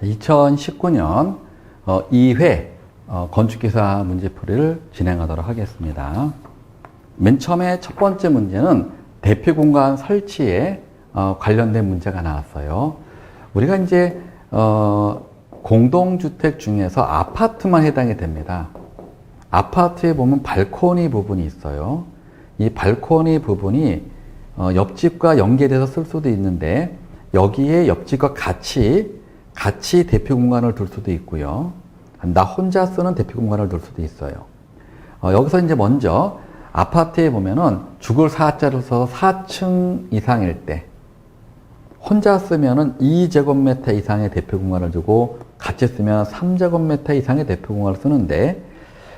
2019년 2회 건축기사 문제풀이를 진행하도록 하겠습니다. 맨 처음에 첫 번째 문제는 대피공간 설치에 관련된 문제가 나왔어요. 우리가 이제 공동주택 중에서 아파트만 해당이 됩니다. 아파트에 보면 발코니 부분이 있어요. 이 발코니 부분이 옆집과 연계돼서 쓸 수도 있는데 여기에 옆집과 같이 대피 공간을 둘 수도 있고요. 나 혼자 쓰는 대피 공간을 둘 수도 있어요. 여기서 이제 먼저 아파트에 보면은 주거 4자를 써서 4층 이상일 때 혼자 쓰면은 2제곱미터 이상의 대피 공간을 두고 같이 쓰면 3제곱미터 이상의 대피 공간을 쓰는데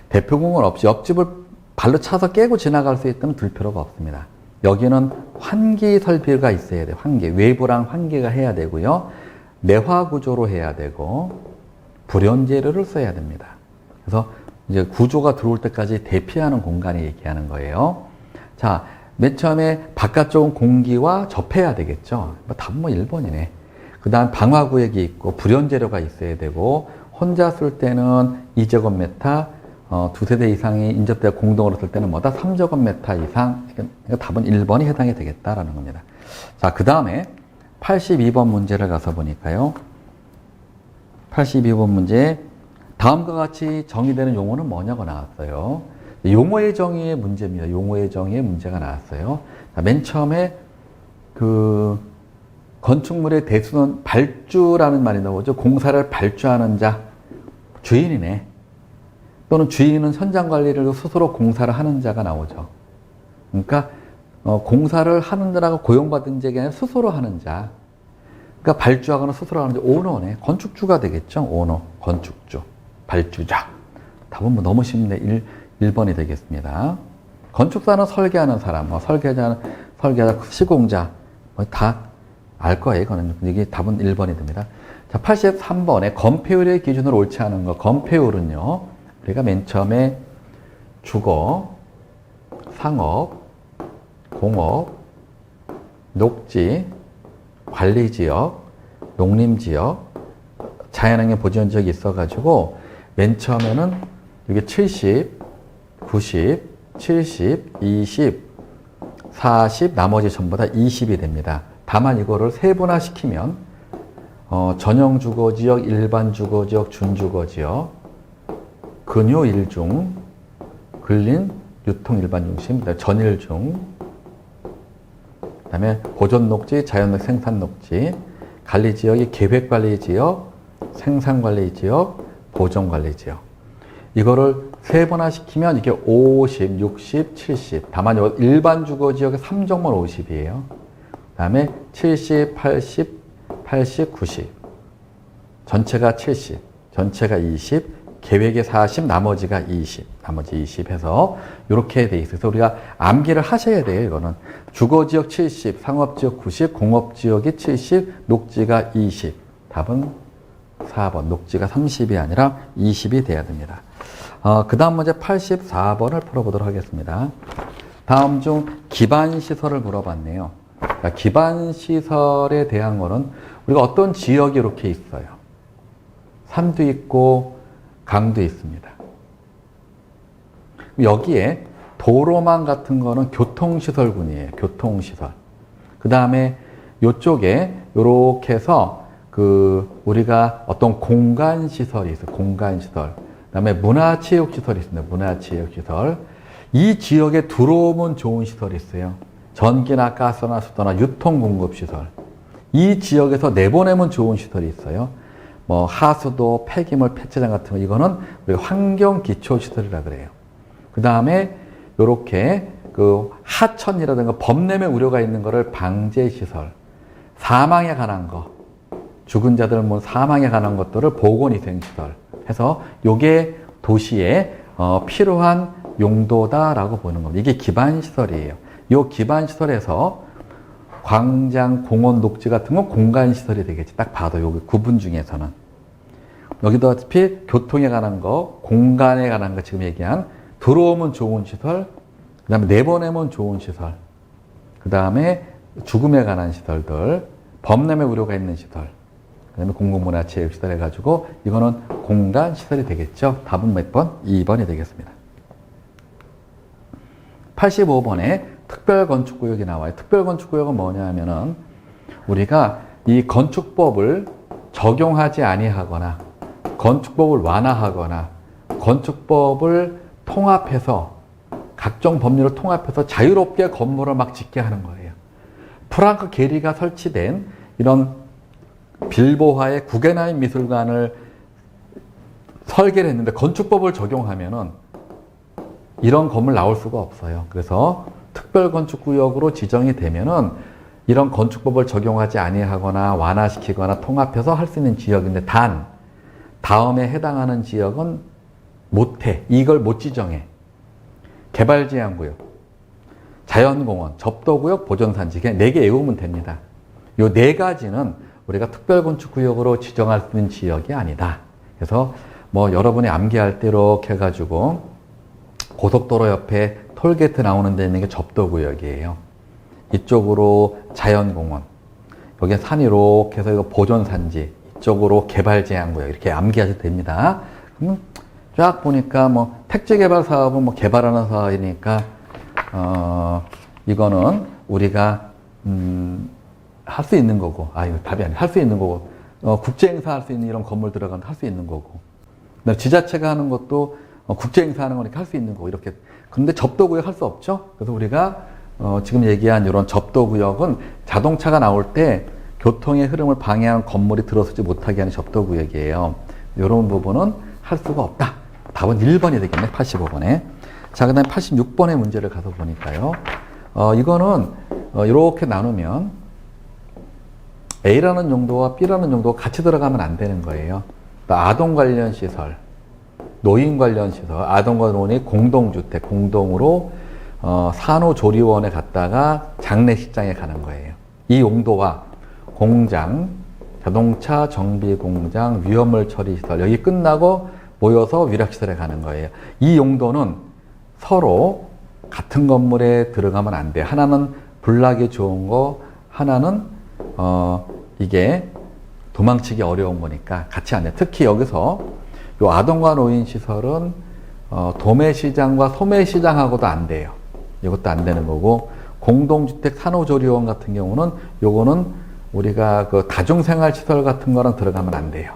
대피 공간 없이 옆집을 발로 차서 깨고 지나갈 수 있다면 둘 필요가 없습니다. 여기는 환기 설비가 있어야 돼요. 환기. 외부랑 환기가 해야 되고요. 내화 구조로 해야 되고 불연재료를 써야 됩니다. 그래서 이제 구조가 들어올 때까지 대피하는 공간을 얘기하는 거예요. 자, 맨 처음에 바깥쪽은 공기와 접해야 되겠죠. 답은 1번이네. 그 다음 방화구역이 있고 불연재료가 있어야 되고 혼자 쓸 때는 2제곱미터, 두 세대 이상이 인접대가 공동으로 쓸 때는 뭐다? 3제곱미터 이상. 그러니까 답은 1번이 해당이 되겠다라는 겁니다. 자, 그 다음에 82번 문제를 가서 보니까요. 82번 문제. 다음과 같이 정의되는 용어는 뭐냐고 나왔어요. 용어의 정의의 문제입니다. 용어의 정의의 문제가 나왔어요. 자, 맨 처음에 건축물의 대수는 발주라는 말이 나오죠. 공사를 발주하는 자, 주인이네. 또는 주인은 현장 관리를 스스로 공사를 하는 자가 나오죠. 그러니까 공사를 하는 자라고 고용받은 자가 아니라 스스로 하는 자. 그러니까 발주하거나 스스로 하는 자, 오너네. 건축주가 되겠죠. 오너, 건축주, 발주자. 답은 너무 쉽네. 1번이 되겠습니다. 건축사는 설계하는 사람, 설계자, 시공자, 다 알 거예요. 이거는. 이게 답은 1번이 됩니다. 자, 83번에 건폐율의 기준으로 옳지 않은 거. 건폐율은요, 우리가 맨 처음에 주거, 상업, 공업, 녹지, 관리지역, 농림지역, 자연환경 보존지역이 있어가지고 맨 처음에는 이게 70, 90, 70, 20, 40, 나머지 전부 다 20이 됩니다. 다만 이거를 세분화시키면 전용 주거지역, 일반 주거지역, 준주거지역, 근요 일중, 근린 유통 일반 중심, 전일중, 그 다음에 보존녹지, 자연녹 생산녹지, 관리지역이 계획관리지역, 생산관리지역, 보존관리지역. 이거를 세분화시키면 이게 50, 60, 70. 다만 일반 주거지역의 3종목 50이에요. 그 다음에 70, 80, 80, 90. 전체가 70, 전체가 20, 계획의 40, 나머지가 20. 나머지 20 해서 이렇게 돼 있어요. 그래서 우리가 암기를 하셔야 돼요. 이거는 주거지역 70, 상업지역 90, 공업지역이 70, 녹지가 20. 답은 4번. 녹지가 30이 아니라 20이 돼야 됩니다. 그 다음 문제 84번을 풀어보도록 하겠습니다. 다음 중 기반시설을 물어봤네요. 그러니까 기반시설에 대한 거는 우리가 어떤 지역이 이렇게 있어요. 산도 있고 강도 있습니다. 여기에 도로망 같은 거는 교통시설군이에요. 교통시설. 그 다음에 이쪽에 이렇게 해서 우리가 어떤 공간시설이 있어요. 공간시설. 그 다음에 문화체육시설이 있습니다. 문화체육시설. 이 지역에 들어오면 좋은 시설이 있어요. 전기나 가스나 수도나 유통공급시설. 이 지역에서 내보내면 좋은 시설이 있어요. 하수도, 폐기물, 폐차장 같은 거. 이거는 우리가 환경기초시설이라 그래요. 그 다음에 요렇게 하천이라든가 범람의 우려가 있는 거를 방제시설. 사망에 관한 거. 죽은 자들 사망에 관한 것들을 보건위생시설 해서 요게 도시에 필요한 용도다라고 보는 겁니다. 이게 기반시설이에요. 요 기반시설에서 광장, 공원, 녹지 같은 건 공간시설이 되겠지. 딱 봐도 여기 구분 중에서는. 여기도 어차피 교통에 관한 거, 공간에 관한 거 지금 얘기한 들어오면 좋은 시설, 그 다음에 내보내면 좋은 시설, 그 다음에 죽음에 관한 시설들, 범람의 우려가 있는 시설, 그다음에 공공문화체육시설 해가지고 이거는 공간시설이 되겠죠. 답은 몇 번? 2번이 되겠습니다. 85번에 특별건축구역이 나와요. 특별건축구역은 뭐냐 하면은 우리가 이 건축법을 적용하지 아니하거나 건축법을 완화하거나 건축법을 통합해서 각종 법률을 통합해서 자유롭게 건물을 막 짓게 하는 거예요. 프랑크 게리가 설치된 이런 빌보화의 구겐하임 미술관을 설계를 했는데 건축법을 적용하면은 이런 건물 나올 수가 없어요. 그래서 특별건축구역으로 지정이 되면은 이런 건축법을 적용하지 아니하거나 완화시키거나 통합해서 할 수 있는 지역인데 단 다음에 해당하는 지역은 못해. 이걸 못 지정해. 개발제한구역, 자연공원, 접도구역, 보존산지 그냥 4개 외우면 됩니다. 요 4가지는 우리가 특별건축구역으로 지정할 수 있는 지역이 아니다. 그래서 뭐 여러분이 암기할 때 이렇게 해가지고 고속도로 옆에 톨게이트 나오는 데 있는 게 접도구역이에요. 이쪽으로 자연공원, 여기 산 이렇게 해서 이거 보존산지, 이쪽으로 개발제한구역 이렇게 암기하셔도 됩니다. 그럼 쫙 보니까 뭐 택지개발 사업은 뭐 개발하는 사업이니까 이거는 우리가 할 수 있는 거고, 이거 답이 아니야. 할 수 있는 거고, 국제행사 할 수 있는 이런 건물 들어가면 할 수 있는 거고, 지자체가 하는 것도 국제행사 하는 거니까 할 수 있는 거고, 이렇게. 그런데 접도구역 할 수 없죠? 그래서 우리가 지금 얘기한 이런 접도구역은 자동차가 나올 때 교통의 흐름을 방해하는 건물이 들어서지 못하게 하는 접도구역이에요. 이런 부분은 할 수가 없다. 답은 1번이 되겠네, 85번에. 자, 그 다음에 86번의 문제를 가서 보니까요. 이거는 이렇게 나누면 A라는 용도와 B라는 용도가 같이 들어가면 안 되는 거예요. 아동 관련 시설, 노인 관련 시설, 아동과 노인이 공동주택, 공동으로 산후조리원에 갔다가 장례식장에 가는 거예요. 이 용도와 공장, 자동차 정비 공장, 위험물 처리 시설, 여기 끝나고 모여서 위락시설에 가는 거예요. 이 용도는 서로 같은 건물에 들어가면 안 돼. 하나는 불나기 좋은 거, 하나는 이게 도망치기 어려운 거니까 같이 안 돼. 특히 여기서 요 아동과 노인 시설은 도매시장과 소매시장하고도 안 돼요. 이것도 안 되는 거고, 공동주택 산후조리원 같은 경우는 요거는 우리가 그 다중생활시설 같은 거랑 들어가면 안 돼요.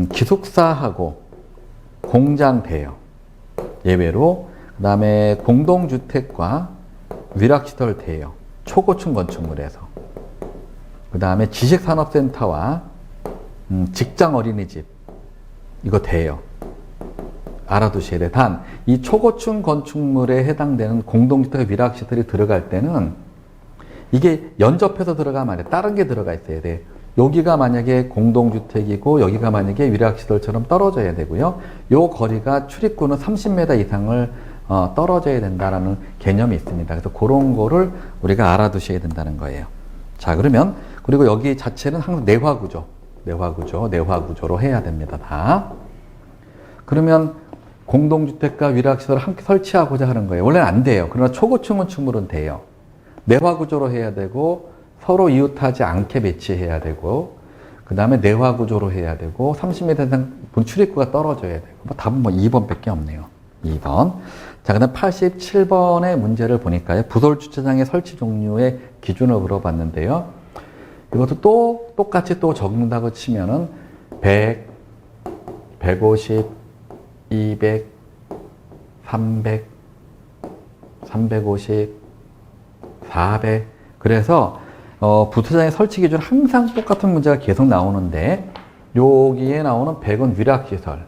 기숙사하고 공장 돼요. 예외로. 그 다음에 공동주택과 위락시설 돼요. 초고층 건축물에서. 그 다음에 지식산업센터와 직장 어린이집 이거 돼요. 알아두셔야 돼. 단 이 초고층 건축물에 해당되는 공동주택 위락시설이 들어갈 때는 이게 연접해서 들어가면 안 돼. 다른 게 들어가 있어야 돼. 여기가 만약에 공동주택이고 여기가 만약에 위락시설처럼 떨어져야 되고요. 요 거리가 출입구는 30m 이상을 떨어져야 된다는 개념이 있습니다. 그래서 그런 거를 우리가 알아두셔야 된다는 거예요. 자, 그러면 그리고 여기 자체는 항상 내화구조로 해야 됩니다. 다. 그러면 공동주택과 위락시설을 함께 설치하고자 하는 거예요. 원래는 안 돼요. 그러나 초고층 건축물은 돼요. 내화구조로 해야 되고 서로 이웃하지 않게 배치해야 되고 그 다음에 내화구조로 해야 되고 30m 이상 출입구가 떨어져야 되고 답은 2번밖에 없네요. 2번. 자, 그 다음 87번의 문제를 보니까요. 부설주차장의 설치 종류의 기준을 물어봤는데요. 이것도 또 똑같이 또 적는다고 치면은 100, 150, 200, 300, 350, 400. 그래서 부서장의 설치 기준 항상 똑같은 문제가 계속 나오는데 여기에 나오는 100은 위락시설,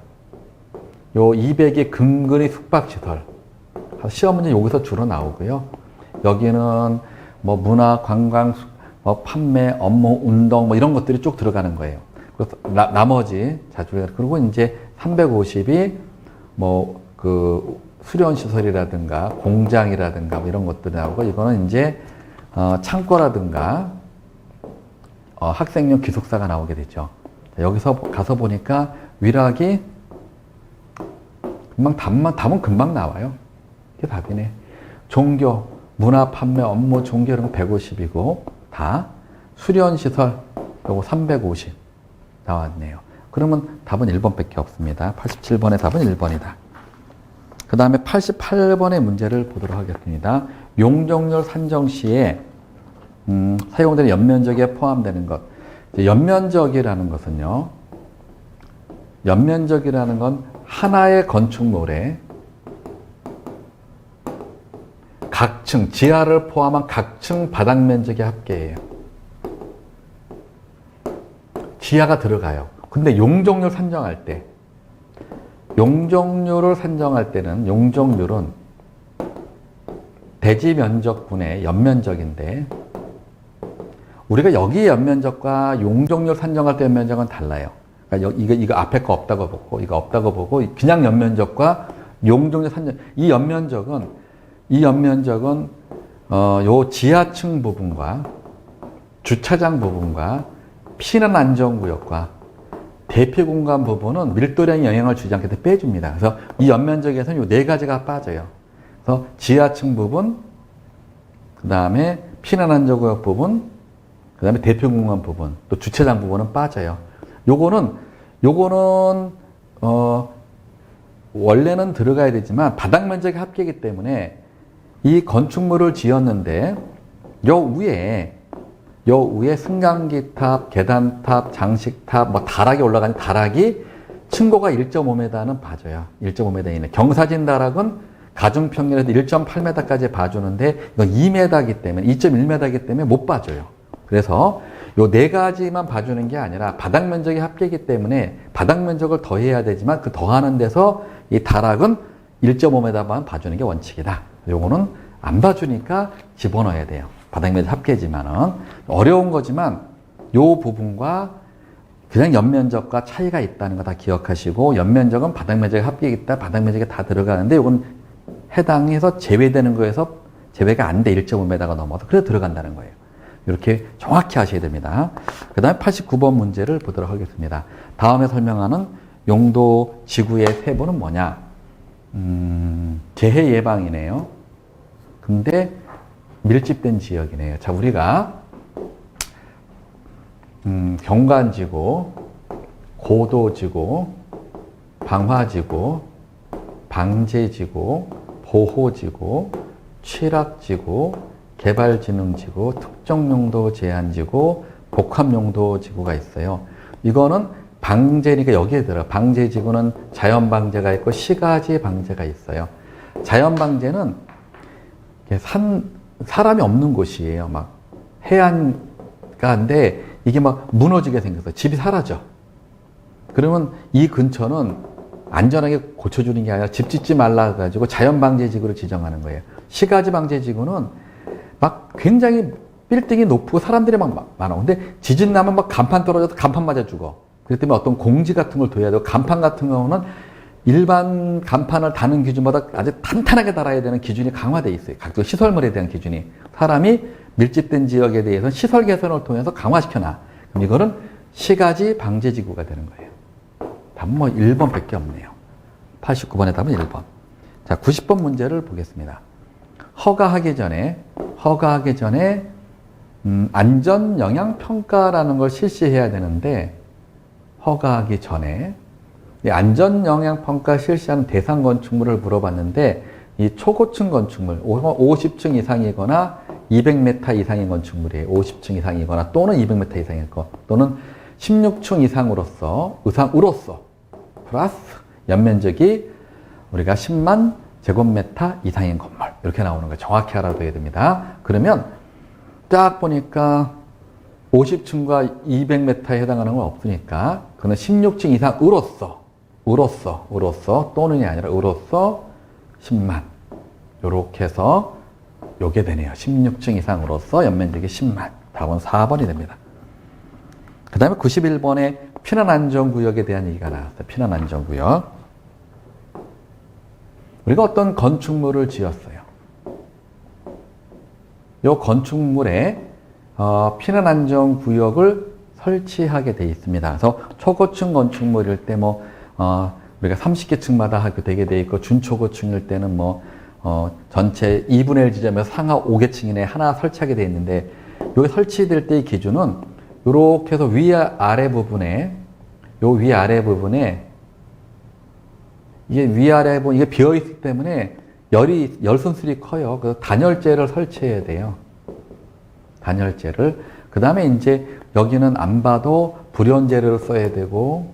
요 200이 근근히 숙박시설. 시험 문제 여기서 주로 나오고요. 여기는 뭐 문화, 관광, 판매, 업무, 운동 뭐 이런 것들이 쭉 들어가는 거예요. 그래서 나머지 자주 그리고 이제 350이 뭐 그 수련 시설이라든가 공장이라든가 뭐 이런 것들이 나오고 이거는 이제 창고라든가 학생용 기숙사가 나오게 되죠. 여기서 가서 보니까 위락이 금방 답은 금방 나와요. 이게 답이네. 종교, 문화, 판매, 업무, 종교 이런 거 150이고 다 수련시설, 요거 350 나왔네요. 그러면 답은 1번밖에 없습니다. 87번의 답은 1번이다. 그 다음에 88번의 문제를 보도록 하겠습니다. 용적률 산정 시에 사용되는 연면적에 포함되는 것. 연면적이라는 것은요, 연면적이라는 건 하나의 건축물에 각층, 지하를 포함한 각층 바닥 면적의 합계예요. 지하가 들어가요. 근데 용적률 산정할 때, 용적률을 산정할 때는 용적률은 대지 면적분의 연면적인데, 우리가 여기 연면적과 용적률 산정할 때 연면적은 달라요. 그러니까 이거 앞에 거 없다고 보고, 이거 없다고 보고, 그냥 연면적과 용적률 산정, 이 연면적은 요 지하층 부분과 주차장 부분과 피난 안전구역과 대피 공간 부분은 밀도량이 영향을 주지 않게 빼줍니다. 그래서 이 연면적에서는 요 네 가지가 빠져요. 그래서 지하층 부분, 그 다음에 피난 안전구역 부분, 그 다음에 대피 공간 부분, 또 주차장 부분은 빠져요. 요거는 원래는 들어가야 되지만 바닥 면적이 합계이기 때문에 이 건축물을 지었는데 요 위에 승강기탑, 계단탑, 장식탑, 뭐 다락이 올라가는 다락이 층고가 1.5m는 봐줘요. 1.5m 이내. 경사진 다락은 가중평면에서 1.8m까지 봐주는데 이건 2m이기 때문에 2.1m이기 때문에 못 봐줘요. 그래서 요 네 가지만 봐주는 게 아니라 바닥 면적이 합계이기 때문에 바닥 면적을 더해야 되지만 그 더하는 데서 이 다락은 1.5m만 봐주는 게 원칙이다. 요거는 안 봐주니까 집어넣어야 돼요. 바닥 면적 합계지만은 어려운 거지만 요 부분과 그냥 연면적과 차이가 있다는 거 다 기억하시고, 연면적은 바닥 면적에 합계이기 때문에 바닥 면적에 다 들어가는데 요건 해당해서 제외되는 거에서 제외가 안 돼. 1.5m가 넘어서. 그래서 들어간다는 거예요. 이렇게 정확히 하셔야 됩니다. 그 다음에 89번 문제를 보도록 하겠습니다. 다음에 설명하는 용도 지구의 세부는 뭐냐? 재해 예방이네요. 근데 밀집된 지역이네요. 자, 우리가 경관지구, 고도지구, 방화지구, 방제지구, 보호지구, 취락지구, 개발진흥지구, 특정용도 제한지구, 복합용도지구가 있어요. 이거는 방제니까 여기에 들어. 방제지구는 자연방제가 있고 시가지 방제가 있어요. 자연방제는 사람이 없는 곳이에요. 막 해안가인데 이게 막 무너지게 생겼어. 집이 사라져. 그러면 이 근처는 안전하게 고쳐주는 게 아니라 집 짓지 말라 해가지고 자연방제지구를 지정하는 거예요. 시가지 방제지구는 막 굉장히 빌딩이 높고 사람들이 막 많아. 근데 지진 나면 막 간판 떨어져서 간판 맞아 죽어. 그렇기 때문에 어떤 공지 같은 걸 둬야 되고, 간판 같은 경우는 일반 간판을 다는 기준보다 아주 탄탄하게 달아야 되는 기준이 강화되어 있어요. 각종 시설물에 대한 기준이. 사람이 밀집된 지역에 대해서는 시설 개선을 통해서 강화시켜놔. 그럼 이거는 시가지 방제지구가 되는 거예요. 답은 뭐 1번밖에 없네요. 89번의 답은 1번. 자, 90번 문제를 보겠습니다. 허가하기 전에 안전영향평가라는 걸 실시해야 되는데, 허가하기 전에 이 안전영향평가 실시하는 대상 건축물을 물어봤는데, 이 초고층 건축물, 50층 이상이거나 200m 이상인 건축물이에요. 50층 이상이거나 또는 200m 이상일 거, 또는 16층 이상으로서 플러스 연면적이 우리가 10만 제곱미터 이상인 건물, 이렇게 나오는 거예요. 정확히 알아둬야 됩니다. 그러면 딱 보니까 50층과 200m에 해당하는 건 없으니까 그는 16층 이상으로서 또는이 아니라 으로서 10만, 요렇게 해서 요게 되네요. 16층 이상으로서 연면적이 10만. 답은 4번이 됩니다. 그 다음에 91번에 피난안전구역에 대한 얘기가 나왔어요. 피난안전구역. 우리가 어떤 건축물을 지었어요. 이 건축물에 피난안전구역을 설치하게 되어 있습니다. 그래서 초고층 건축물일 때 우리가 30개층마다 되게 되어 있고, 준초고층일 때는 전체 2분의 1 지점에서 상하 5개층 이내에 하나 설치하게 되어 있는데, 여기 설치될 때의 기준은 이렇게 해서 위아래 부분에 요 위아래 부분에 이게 위아래 부분 이게 비어 있기 때문에 열순술이 커요. 그래서 단열재를 설치해야 돼요. 단열재를. 그 다음에 이제 여기는 안 봐도 불연재를 써야 되고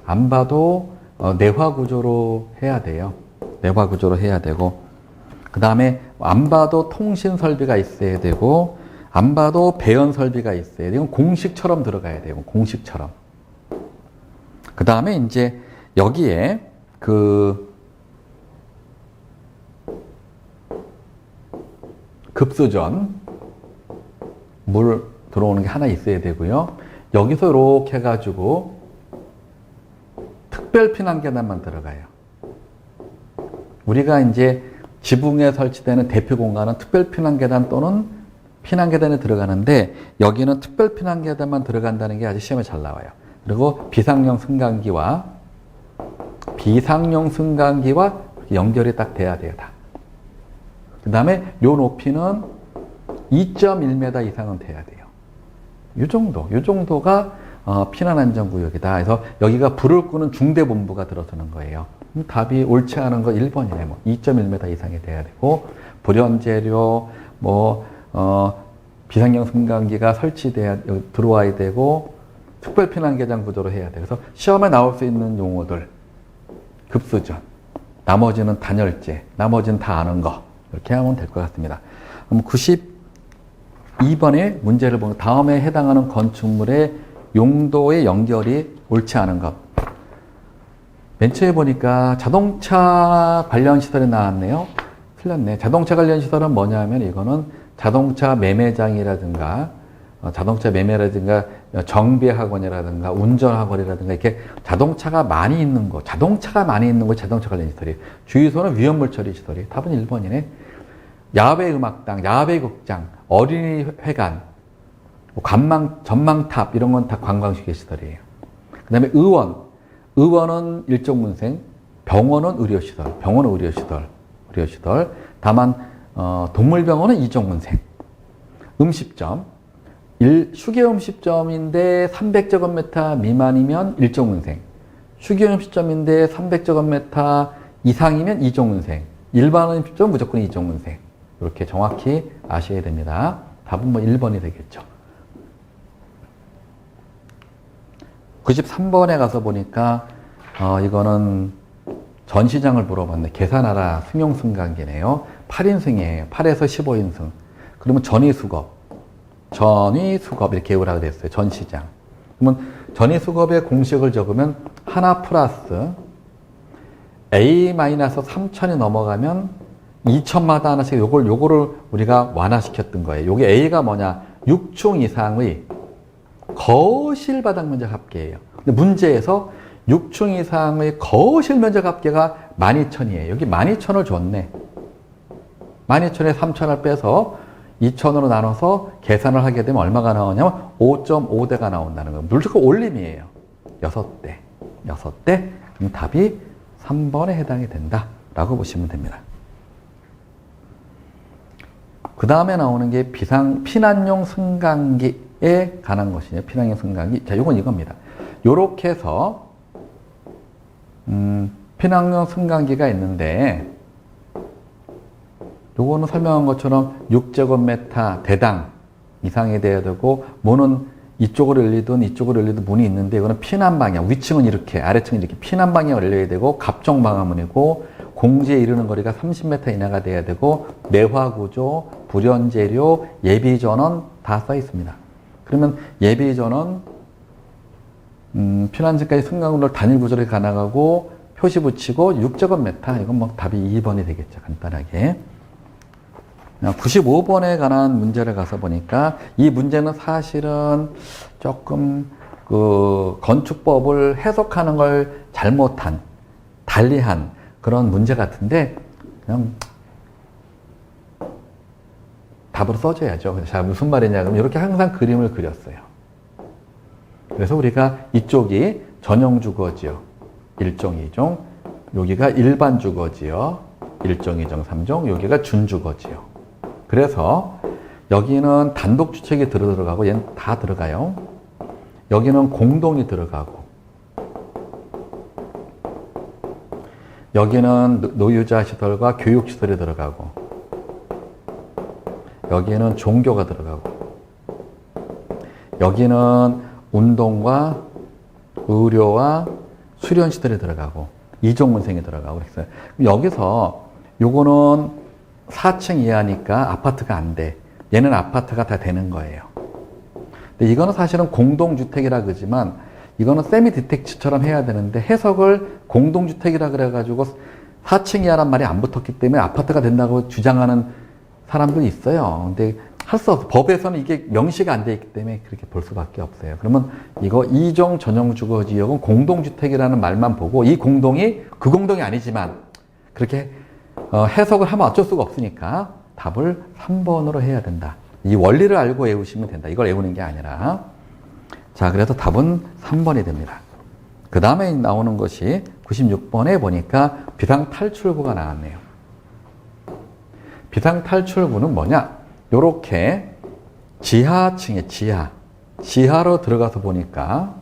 안 봐도 내화 구조로 해야 돼요. 내화 구조로 해야 되고 그 다음에 안 봐도 통신 설비가 있어야 되고 안 봐도 배연 설비가 있어야 돼요. 이건 공식처럼 들어가야 돼요. 공식처럼. 그 다음에 이제 여기에 그 급수전 물 들어오는 게 하나 있어야 되고요. 여기서 이렇게 해가지고 특별 피난 계단만 들어가요. 우리가 이제 지붕에 설치되는 대피 공간은 특별 피난 계단 또는 피난 계단에 들어가는데 여기는 특별 피난 계단만 들어간다는 게 아주 시험에 잘 나와요. 그리고 비상용 승강기와 연결이 딱 돼야 돼요. 다. 그 다음에 요 높이는 2.1m 이상은 돼야 돼요. 요 정도가 피난안전구역이다. 그래서 여기가 불을 끄는 중대본부가 들어서는 거예요. 답이 옳지 않은 거 1번이네. 뭐 2.1m 이상이 돼야 되고 불연재료 비상용 승강기가 설치돼야 들어와야 되고 특별피난계단 구조로 해야 돼요. 그래서 시험에 나올 수 있는 용어들 급수전, 나머지는 단열재, 나머지는 다 아는 거 이렇게 하면 될 것 같습니다. 그럼 92번의 문제를 보면 다음에 해당하는 건축물의 용도의 연결이 옳지 않은 것. 맨 처음에 보니까 자동차 관련 시설이 나왔네요. 틀렸네. 자동차 관련 시설은 뭐냐면 이거는 자동차 매매장이라든가 정비학원이라든가 운전학원이라든가 이렇게 자동차가 많이 있는 거 자동차 관련 시설이. 주유소는 위험물 처리 시설이. 답은 1번이네. 야외 음악당, 야외 극장, 어린이 회관, 전망탑 이런 건 다 관광시계 시설이에요. 그 다음에 의원은 일종문생, 병원은 의료시설. 다만 동물병원은 이종문생. 음식점, 휴게음식점인데 300제곱미터 미만이면 일종문생. 휴게음식점인데 300제곱미터 이상이면 이종문생. 일반 음식점 무조건 이종문생. 이렇게 정확히 아셔야 됩니다. 답은 뭐 1번이 되겠죠. 93번에 가서 보니까 이거는 전시장을 물어봤네. 계산하라 승용승강기네요. 8인승이에요. 8에서 15인승. 그러면 전위수겁 이렇게 외우라고 됐어요. 전시장. 그러면 전위수겁의 공식을 적으면 하나 플러스 A-3천이 넘어가면 2천마다 하나씩 요거를 우리가 완화시켰던 거예요. 요게 A가 뭐냐? 6층 이상의 거실 바닥 면적 합계예요. 근데 문제에서 6층 이상의 거실 면적 합계가 12,000이에요. 여기 12,000을 줬네. 12,000에 3,000을 빼서 2,000으로 나눠서 계산을 하게 되면 얼마가 나오냐면 5.5대가 나온다는 거예요. 무조건 올림이에요. 6대. 그럼 답이 3번에 해당이 된다라고 보시면 됩니다. 그 다음에 나오는 게 피난용 승강기에 관한 것이냐. 피난용 승강기. 자, 요건 이겁니다. 요렇게 해서 피난용 승강기가 있는데 요거는 설명한 것처럼 6제곱미터 대당 이상이 돼야 되고 문은 이쪽으로 열리든 문이 있는데 이거는 피난 방향. 위층은 이렇게, 아래층은 이렇게 피난 방향 열려야 되고 갑종 방화문이고 공지에 이르는 거리가 30m 이내가 돼야 되고 내화 구조, 불연 재료, 예비 전원 다 써 있습니다. 그러면 예비 전원 피난지까지 승강구를 단일 구조로 가나가고 표시 붙이고 6제곱미터. 이건 뭐 답이 2번이 되겠죠. 간단하게. 95번에 관한 문제를 가서 보니까 이 문제는 사실은 조금 그 건축법을 해석하는 걸 잘못한, 달리한 그런 문제 같은데 그냥 답으로 써줘야죠. 자, 무슨 말이냐 그러면 이렇게 항상 그림을 그렸어요. 그래서 우리가 이쪽이 전용 주거지요. 1종, 2종. 여기가 일반 주거지요. 1종, 2종, 3종. 여기가 준주거지요. 그래서 여기는 단독주택이 들어가고 얘는 다 들어가요. 여기는 공동이 들어가고 여기는 노유자 시설과 교육 시설이 들어가고 여기는 종교가 들어가고 여기는 운동과 의료와 수련 시설이 들어가고 이종문생이 들어가고 그랬어요. 여기서 요거는 4층 이하니까 아파트가 안 돼. 얘는 아파트가 다 되는 거예요. 근데 이거는 사실은 공동주택이라 그러지만 이거는 세미 디택츠처럼 해야 되는데 해석을 공동주택이라 그래가지고 4층 이하란 말이 안 붙었기 때문에 아파트가 된다고 주장하는 사람들이 있어요. 근데 할 수 없어. 법에서는 이게 명시가 안 돼 있기 때문에 그렇게 볼 수밖에 없어요. 그러면 이거 이종 전용 주거 지역은 공동주택이라는 말만 보고 이 공동이 그 공동이 아니지만 그렇게 해석을 하면 어쩔 수가 없으니까 답을 3번으로 해야 된다. 이 원리를 알고 외우시면 된다. 이걸 외우는 게 아니라. 자, 그래서 답은 3번이 됩니다. 그 다음에 나오는 것이 96번에 보니까 비상탈출구가 나왔네요. 비상탈출구는 뭐냐? 요렇게 지하층에 지하로 들어가서 보니까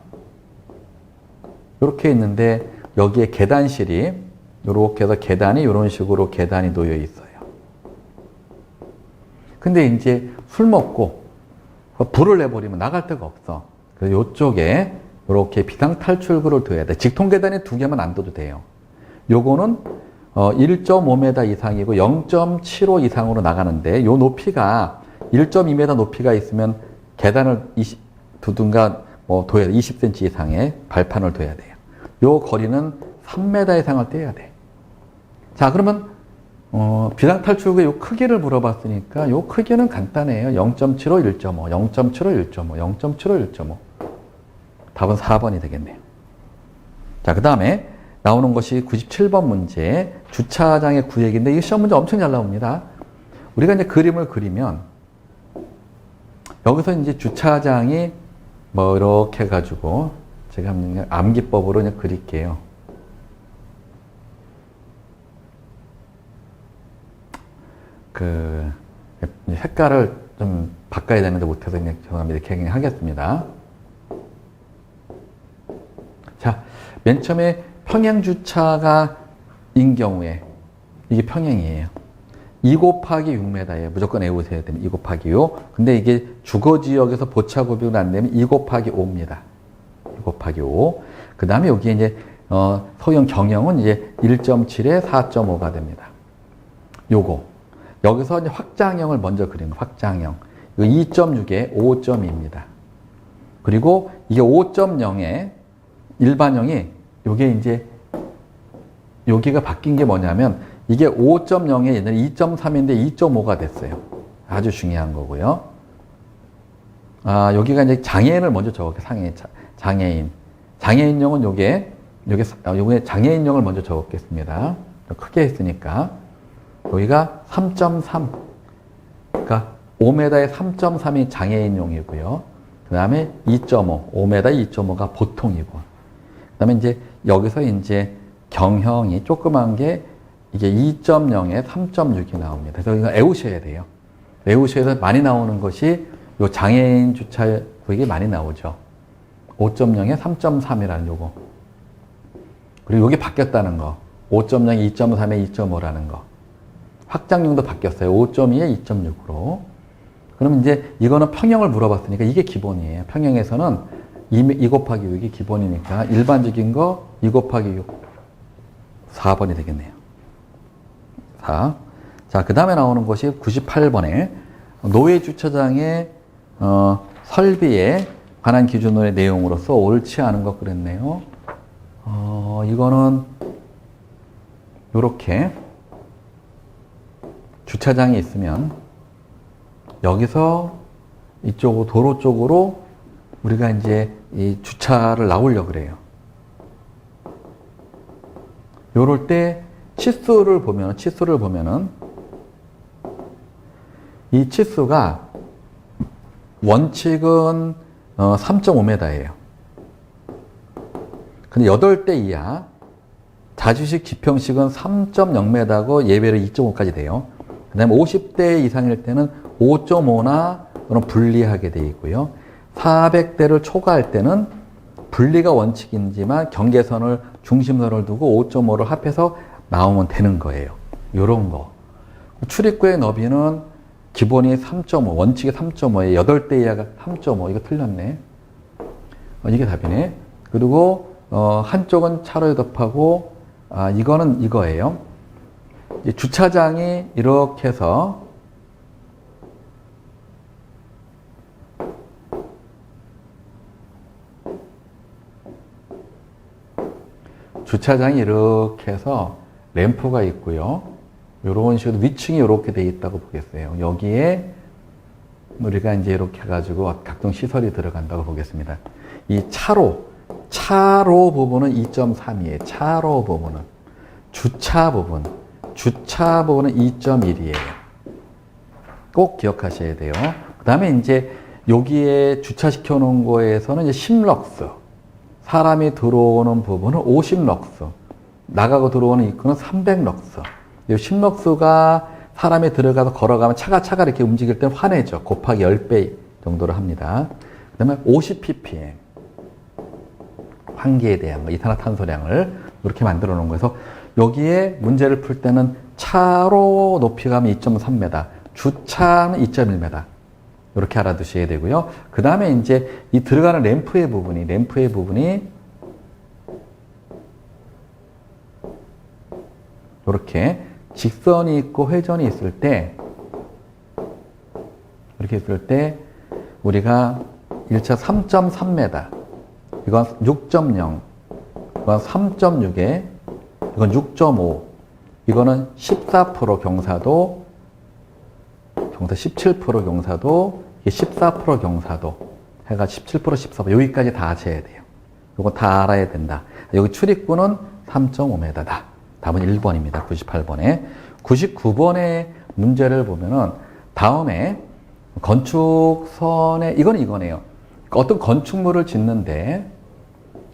요렇게 있는데 여기에 계단실이 요렇게 해서 계단이 이런 식으로 계단이 놓여 있어요. 근데 이제 술 먹고 불을 내버리면 나갈 데가 없어. 그래서 요쪽에 이렇게 비상탈출구를 둬야 돼. 직통계단이 2개만 안 둬도 돼요. 요거는 1.5m 이상이고 0.75 이상으로 나가는데 요 높이가 1.2m 높이가 있으면 계단을 두든가 둬야 돼. 20cm 이상의 발판을 둬야 돼요. 요 거리는 3m 이상을 떼야 돼. 자, 그러면 비상탈출구의 요 크기를 물어봤으니까 요 크기는 간단해요. 0.75, 1.5, 0.75, 1.5, 0.75, 1.5. 답은 4번이 되겠네요. 자, 그 다음에 나오는 것이 97번 문제, 주차장의 구획인데 이 시험 문제 엄청 잘 나옵니다. 우리가 이제 그림을 그리면 여기서 이제 주차장이 이렇게 해가지고 제가 암기법으로 그냥 그릴게요. 색깔을 좀 바꿔야 되는데 못해서 그냥 죄송합니다. 이렇게 그냥 하겠습니다. 자, 맨 처음에 평행주차가 인 경우에 이게 평행이에요. 2 곱하기 6m예요. 무조건 외우셔야 됩니다. 2 곱하기 6. 근데 이게 주거지역에서 보차구역으로 안 되면 2 곱하기 5입니다. 2 곱하기 5. 그 다음에 여기에 이제 소형 경영은 이제 1.7에 4.5가 됩니다. 요거. 여기서 이제 확장형을 먼저 그리는 확장형. 이거 2.6에 5.2입니다. 그리고 이게 5.0에 일반형이 요게 이제 여기가 바뀐 게 뭐냐면 이게 5.0에 옛날에 2.3인데 2.5가 됐어요. 아주 중요한 거고요. 여기가 이제 장애인을 먼저 적을게요. 장애인. 장애인용은 요게 장애인용을 먼저 적었겠습니다. 크게 했으니까. 여기가 3.3. 그러니까 5m에 3.3이 장애인용이고요. 그 다음에 2.5. 5m에 2.5가 보통이고. 그 다음에 이제 여기서 이제 경형이 조그만 게 이게 2.0에 3.6이 나옵니다. 그래서 이거 외우셔야 돼요. 외우셔서 많이 나오는 것이 요 장애인 주차 구역이 많이 나오죠. 5.0에 3.3이라는 요거. 그리고 요게 바뀌었다는 거. 5.0, 2.3에 2.5라는 거. 확장용도 바뀌었어요. 5.2에 2.6으로. 그럼 이제 이거는 평형을 물어봤으니까 이게 기본이에요. 평형에서는 2 곱하기 6이 기본이니까 일반적인 거 2 곱하기 6. 4번이 되겠네요. 4. 자, 그 다음에 나오는 것이 98번에 노외 주차장의 설비에 관한 기준의 내용으로서 옳지 않은 것 그랬네요. 이거는 요렇게 주차장이 있으면 여기서 이쪽으로 도로 쪽으로 우리가 이제 이 주차를 나오려고 그래요. 요럴 때 치수를 보면은 이 치수가 원칙은 3.5m예요. 근데 8대 이하 자주식 지평식은 3.0m고 예외로 2.5까지 돼요. 그 다음에 50대 이상일 때는 5.5나 또는 분리하게 되어 있고요. 400대를 초과할 때는 분리가 원칙이지만 경계선을, 중심선을 두고 5.5를 합해서 나오면 되는 거예요. 요런 거. 출입구의 너비는 기본이 3.5, 원칙이 3.5에 8대 이하가 3.5. 이거 틀렸네. 이게 답이네. 그리고 한쪽은 차로 접하고, 이거는 이거예요. 주차장이 이렇게 해서 주차장이 이렇게 해서 램프가 있고요. 이런 식으로 위층이 이렇게 돼 있다고 보겠어요. 여기에 우리가 이제 이렇게 해가지고 각종 시설이 들어간다고 보겠습니다. 이 차로 부분은 2.3이에요. 차로 부분은. 주차 부분은 2.1이에요. 꼭 기억하셔야 돼요. 그 다음에 이제 여기에 주차시켜 놓은 거에서는 이제 10럭스. 사람이 들어오는 부분은 50럭스. 나가고 들어오는 입구는 300럭스. 이 10럭스가 사람이 들어가서 걸어가면 차가 이렇게 움직일 때 환해져. 곱하기 10배 정도로 합니다. 그 다음에 50ppm. 환기에 대한 거, 이산화탄소량을 이렇게 만들어 놓은 거여서 여기에 문제를 풀 때는 차로 높이가 2.3m, 주차는 2.1m. 이렇게 알아두셔야 되고요. 그 다음에 이제 이 들어가는 램프의 부분이 이렇게 직선이 있고 회전이 있을 때, 이렇게 있을 때, 우리가 1차 3.3m, 이건 6.0, 이건 3.6에, 이건 6.5, 이거는 14% 경사도, 17% 경사도, 14% 경사도, 해가 17%, 14%, 여기까지 다 하셔야 돼요. 이거 다 알아야 된다. 여기 출입구는 3.5m다. 답은 1번입니다. 98번에. 99번의 문제를 보면은 다음에 건축선에, 이거네요. 어떤 건축물을 짓는데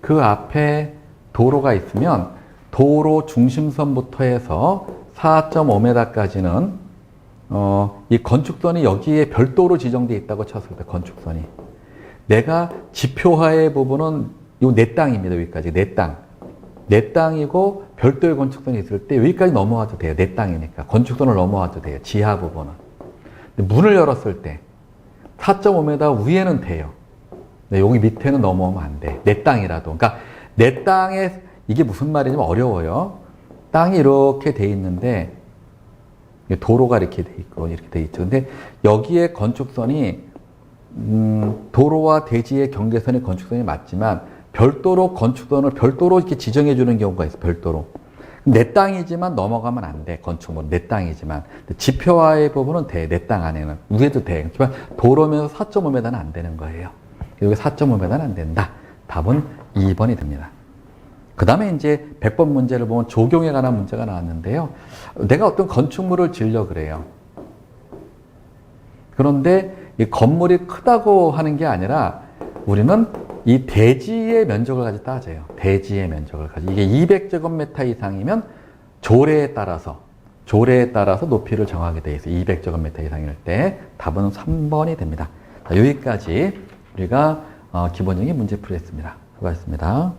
그 앞에 도로가 있으면 도로 중심선부터 해서 4.5m까지는 이 건축선이 여기에 별도로 지정되어 있다고 쳤을 때 건축선이. 내가 지표화의 부분은 요 내 땅입니다. 여기까지. 내 땅. 내 땅이고 별도의 건축선이 있을 때 여기까지 넘어와도 돼요. 내 땅이니까. 건축선을 넘어와도 돼요. 지하 부분은. 근데 문을 열었을 때 4.5m 위에는 돼요. 근데 여기 밑에는 넘어오면 안 돼. 내 땅이라도. 그러니까 내 땅에 이게 무슨 말이냐면 어려워요. 땅이 이렇게 돼 있는데 도로가 이렇게 돼 있고 이렇게 돼 있죠. 근데 여기에 건축선이 도로와 대지의 경계선의 건축선이 맞지만 별도로 건축선을 별도로 이렇게 지정해 주는 경우가 있어. 별도로. 내 땅이지만 넘어가면 안 돼. 건축물은 내 땅이지만. 지표화의 부분은 돼. 내 땅 안에는. 위에도 돼. 그렇지만 도로면서 4.5m는 안 되는 거예요. 여기 4.5m는 안 된다. 답은 2번이 됩니다. 그 다음에 이제 100번 문제를 보면 조경에 관한 문제가 나왔는데요. 내가 어떤 건축물을 지으려고 그래요. 그런데 이 건물이 크다고 하는 게 아니라 우리는 이 대지의 면적을 가지고 따져요. 대지의 면적을 가지고. 이게 200제곱미터 이상이면 조례에 따라서 높이를 정하게 돼 있어요. 200제곱미터 이상일 때 답은 3번이 됩니다. 자, 여기까지 우리가 기본적인 문제풀이 했습니다. 수고하셨습니다.